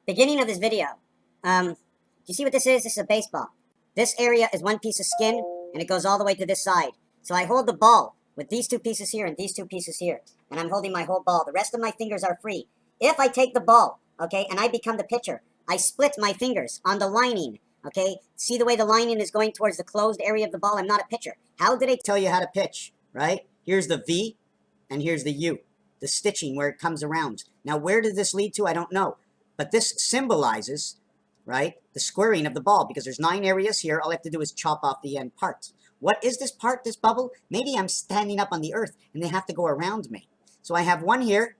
Beginning of this video, do you see what this is? This is a baseball. This area is one piece of skin, and it goes all the way to this side. So I hold the ball with these two pieces here and these two pieces here, and I'm holding my whole ball. The rest of my fingers are free. If I take the ball, okay, and I become the pitcher, I split my fingers on the lining, okay? See the way the lining is going towards the closed area of the ball? I'm not a pitcher. How did I tell you how to pitch, right? Here's the V, and here's the U, the stitching where it comes around. Now, where did this lead to? I don't know. But this symbolizes, right, the squaring of the ball, because there's 9 areas here. All I have to do is chop off the end part. What is this part, this bubble? Maybe I'm standing up on the earth, and they have to go around me. So I have one here,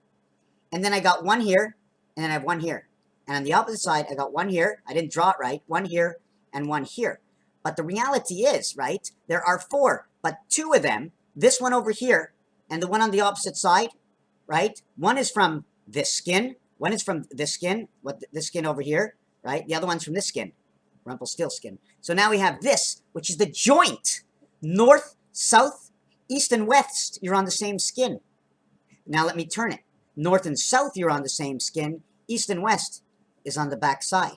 and then I got one here, and then I have one here. And on the opposite side, I got one here. I didn't draw it right. One here, and one here. But the reality is, right, there are 4, but 2 of them, this one over here, and the one on the opposite side, right, one is from this skin, one is from this skin, this skin over here, right? The other one's from this skin, Rumpelstiltskin. So now we have this, which is the joint. North, south, east, and west, you're on the same skin. Now let me turn it. North and south, you're on the same skin. East and west is on the back side.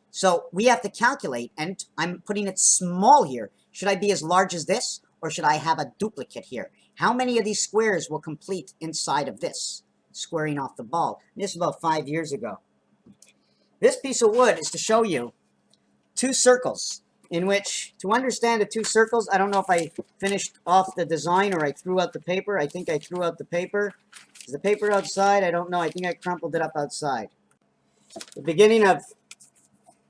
So we have to calculate, and I'm putting it small here. Should I be as large as this, or should I have a duplicate here? How many of these squares will complete inside of this? Squaring off the ball. This is about 5 years ago. This piece of wood is to show you 2 circles, in which, to understand the 2 circles, I don't know if I finished off the design or I threw out the paper. I think I threw out the paper. Is the paper outside? I don't know. I think I crumpled it up outside. The beginning of,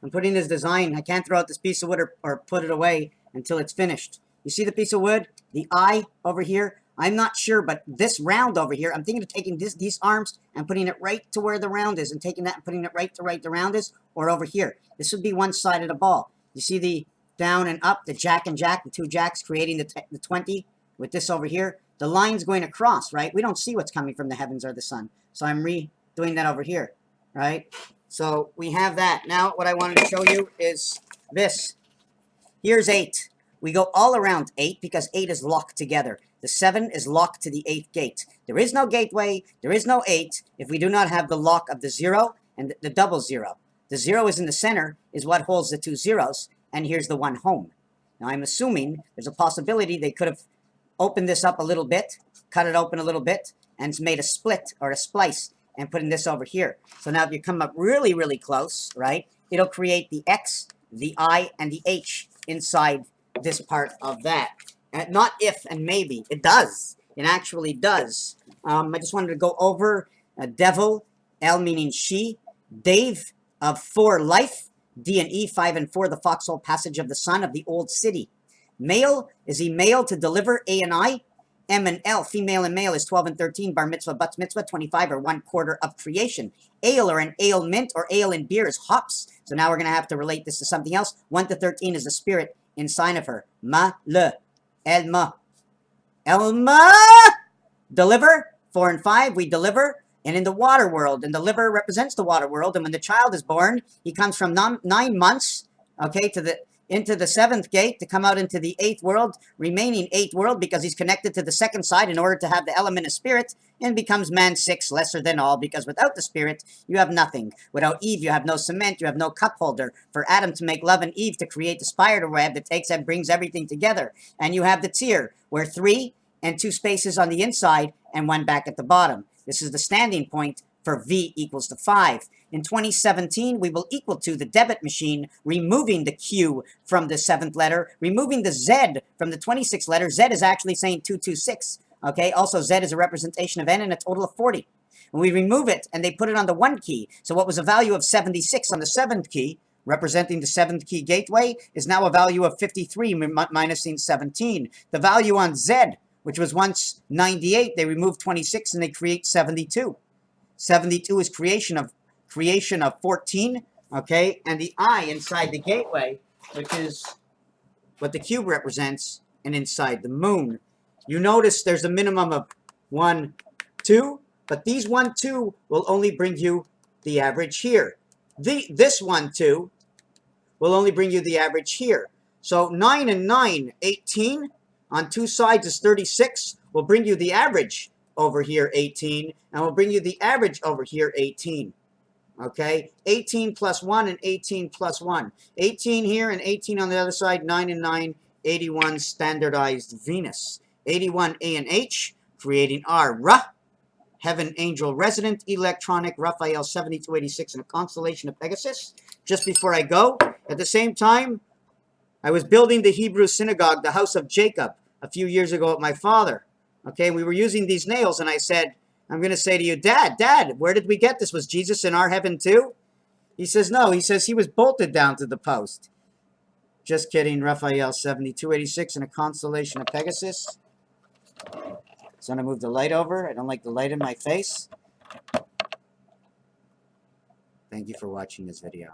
I'm putting this design, I can't throw out this piece of wood or put it away until it's finished. You see the piece of wood? The eye over here? I'm not sure, but this round over here, I'm thinking of taking these arms and putting it right to where the round is, and taking that and putting it right to the round is, or over here. This would be one side of the ball. You see the down and up, the jack and jack, the 2 jacks creating the 20 with this over here. The line's going across, right? We don't see what's coming from the heavens or the sun. So I'm redoing that over here, right? So we have that. Now what I wanted to show you is this. Here's 8. We go all around 8 because 8 is locked together. The 7 is locked to the 8th gate. There is no gateway. There is no 8 if we do not have the lock of the 0 and the double 0. The 0 is in the center, is what holds the 2 zeros, and here's the 1 home. Now I'm assuming there's a possibility they could have opened this up a little bit, cut it open a little bit, and made a split or a splice and putting this over here. So now if you come up really, really close, right, it'll create the X, the I, and the H inside this part of that. Not if and maybe. It does. It actually does. I just wanted to go over devil, L meaning she, Dave of 4 life, D and E 5 and 4 the foxhole passage of the sun of the old city. Male, is he male to deliver, A and I? M and L, female and male is 12 and 13, bar mitzvah, bat mitzvah, 25 or 1/4 of creation. Ale or an ailment or ale in beer is hops. So now we're going to have to relate this to something else. 1 to 13 is the spirit in sign of her. Ma, le. Elma. Elma! Deliver. 4 and 5, we deliver. And in the water world, and the liver represents the water world, and when the child is born, he comes from 9 months, okay, into the 7th gate to come out into the 8th world, remaining 8th world, because he's connected to the 2nd side in order to have the element of spirit, and becomes man 6, lesser than all, because without the spirit, you have nothing. Without Eve, you have no cement, you have no cup holder. For Adam to make love and Eve to create the spider web that takes and brings everything together. And you have the tier, where 3 and 2 spaces on the inside, and 1 back at the bottom. This is the standing point for V equals to 5. In 2017, we will equal to the debit machine, removing the Q from the 7th letter, removing the Z from the 26th letter. Z is actually saying 226. Okay, also Z is a representation of N and a total of 40. And we remove it, and they put it on the 1 key. So what was a value of 76 on the 7th key, representing the 7th key gateway, is now a value of 53 minusing 17. The value on Z, which was once 98, they remove 26 and they create 72. 72 is creation of 14, okay, and the I inside the gateway, which is what the cube represents, and inside the moon. You notice there's a minimum of 1, 2, but these 1, 2 will only bring you the average here. This 1, 2 will only bring you the average here. So 9 and 9, 18, on 2 sides is 36, will bring you the average over here 18, and will bring you the average over here 18. Okay, 18 plus 1 and 18 plus 1. 18 here and 18 on the other side, 9 and 9, 81 standardized Venus. 81 A and H, creating our Heaven Angel Resident Electronic Raphael 7286 in a constellation of Pegasus. Just before I go, at the same time, I was building the Hebrew synagogue, the house of Jacob, a few years ago with my father. Okay, we were using these nails, and I said, I'm going to say to you, Dad, where did we get this? Was Jesus in our heaven too? He says, no. He says he was bolted down to the post. Just kidding. Raphael 7286 in a constellation of Pegasus. So I'm going to move the light over. I don't like the light in my face. Thank you for watching this video.